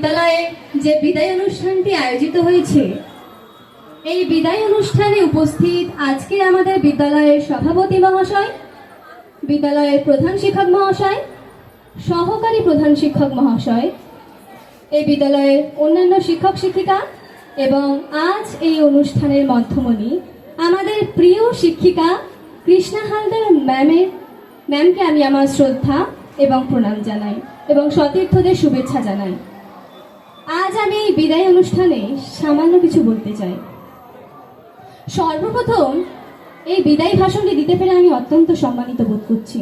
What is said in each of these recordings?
বিদ্যালয়ে যে বিদায় অনুষ্ঠানটি আয়োজিত হয়েছে, এই বিদায় অনুষ্ঠানে উপস্থিত আজকে আমাদের বিদ্যালয়ের সভাপতি মহাশয়, বিদ্যালয়ের প্রধান শিক্ষক মহাশয়, সহকারী প্রধান শিক্ষক মহাশয়, এই বিদ্যালয়ের অন্যান্য শিক্ষক শিক্ষিকা এবং আজ এই অনুষ্ঠানের মধ্যমণি আমাদের প্রিয় শিক্ষিকা কৃষ্ণা হালদার ম্যামকে আমি আমার শ্রদ্ধা এবং প্রণাম জানাই এবং সতীর্থদের শুভেচ্ছা জানাই। আজ আমি এই বিদায় অনুষ্ঠানে সামান্য কিছু বলতে চাই। সর্বপ্রথম এই বিদায় ভাষণটি দিতে পেরে আমি অত্যন্ত সম্মানিত বোধ করছি।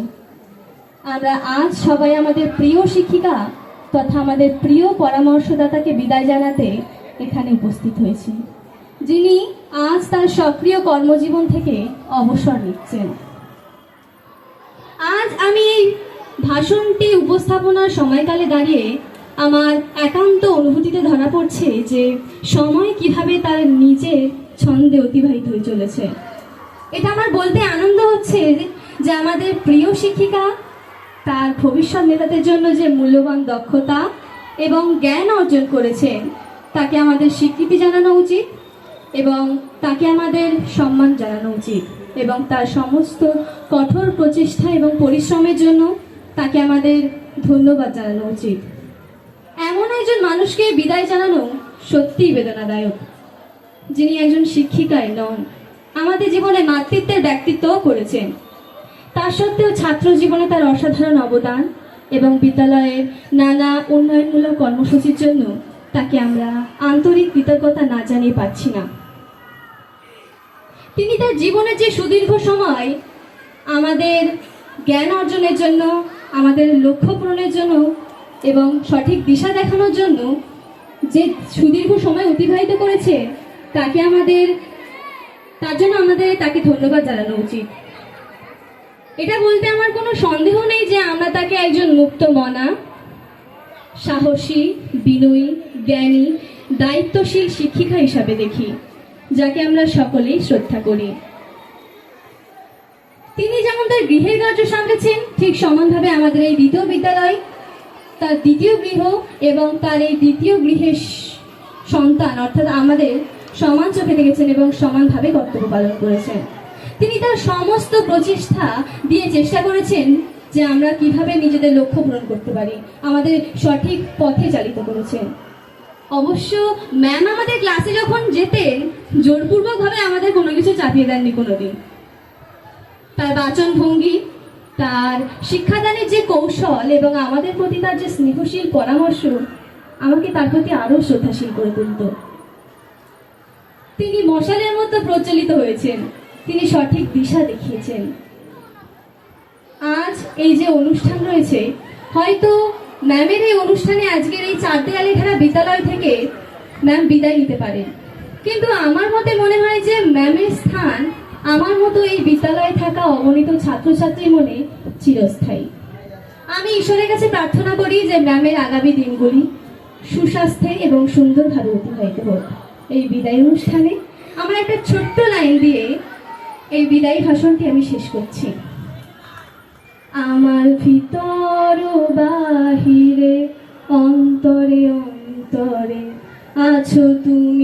আমরা আজ সবাই আমাদের প্রিয় শিক্ষিকা তথা আমাদের প্রিয় পরামর্শদাতাকে বিদায় জানাতে এখানে উপস্থিত হয়েছি, যিনি আজ তার সক্রিয় কর্মজীবন থেকে অবসর নিচ্ছেন। আজ আমি এই ভাষণটি উপস্থাপনার সময়কালে দাঁড়িয়ে আমার একান্ত অনুভূতিতে ধরা পড়ছে যে সময় কিভাবে তার নিজের ছন্দে অতিবাহিত হয়ে চলেছে। এটা আমার বলতে আনন্দ হচ্ছে যে আমাদের প্রিয় শিক্ষিকা তার ভবিষ্যৎ নেতাদের জন্য যে মূল্যবান দক্ষতা এবং জ্ঞান অর্জন করেছেন তাকে আমাদের স্বীকৃতি জানানো উচিত এবং তাকে আমাদের সম্মান জানানো উচিত এবং তার সমস্ত কঠোর প্রচেষ্টা এবং পরিশ্রমের জন্য তাকে আমাদের ধন্যবাদ জানানো উচিত। এমন একজন মানুষকে বিদায় জানানো সত্যিই বেদনাদায়ক, যিনি একজন শিক্ষিকাই নন, আমাদের জীবনে মাতৃত্বের ব্যক্তিত্বও করেছেন। তার সত্ত্বেও ছাত্র জীবনে তার অসাধারণ অবদান এবং বিদ্যালয়ের নানা উন্নয়নমূলক কর্মসূচির জন্য তাকে আমরা আন্তরিক কৃতজ্ঞতা না জানিয়ে পারছি না। তিনি তার জীবনের যে সুদীর্ঘ সময় আমাদের জ্ঞান অর্জনের জন্য, আমাদের লক্ষ্য পূরণের জন্য এবং সঠিক দিশা দেখানোর জন্য যে সুদীর্ঘ সময় অতিবাহিত করেছে তার জন্য আমাদের তাকে ধন্যবাদ জানানো উচিত। এটা বলতে আমার কোনো সন্দেহ নেই যে আমরা তাকে একজন মুক্তমনা, সাহসী, বিনয়ী, জ্ঞানী, দায়িত্বশীল শিক্ষিকা হিসাবে দেখি, যাকে আমরা সকলেই শ্রদ্ধা করি। তিনি যেমন তার গৃহের কার্য সামলেছেন, ঠিক সমানভাবে আমাদের এই দ্বিতীয় বিদ্যালয় তার দ্বিতীয় গৃহ এবং তার এই দ্বিতীয় গৃহের সন্তান অর্থাৎ আমাদের সমান চোখে দেখেছেন এবং সমানভাবে কর্তব্য পালন করেছেন। তিনি তার সমস্ত প্রচেষ্টা দিয়ে চেষ্টা করেছেন যে আমরা কিভাবে নিজেদের লক্ষ্য পূরণ করতে পারি, আমাদের সঠিক পথে চালিত করেছেন। অবশ্য ম্যাম আমাদের ক্লাসে যখন যেতেন জোরপূর্বকভাবে আমাদের কোনো কিছু চাপিয়ে দেননি কোনোদিন। তার বাচন ভঙ্গি, তার শিক্ষাদানের যে কৌশল এবং আমাদের প্রতি তার যে স্নেহশীল পরামর্শ আমাকে তার প্রতি আরো শ্রদ্ধাশীল করে তুলত। তিনি মশালের মতো প্রজ্বলিত হয়েছেন, তিনি সঠিক দিশা দেখিয়েছেন। আজ এই যে অনুষ্ঠান রয়েছে, হয়তো ম্যামের এই অনুষ্ঠানে আজকের এই 4 দেয়ালে ঘেরা বিদ্যালয় থেকে ম্যাম বিদায় নিতে পারেন, কিন্তু আমার মতে মনে হয় যে ম্যামের স্থান আমার মতো এই বিদ্যালয়ে থাকা অগণিত ছাত্রছাত্রীর মনে চিরস্থায়ী। আমি ঈশ্বরের কাছে প্রার্থনা করি যে ম্যামের আগামী দিনগুলি সুস্বাস্থ্যে এবং সুন্দরভাবে অতিবাহিত হোক। এই বিদায় অনুষ্ঠানে আমার একটা ছোট্ট লাইন দিয়ে এই বিদায়ী ভাষণটি আমি শেষ করছি। আমার ভিতর বাহিরে অন্তরে অন্তরে আছো তুমি।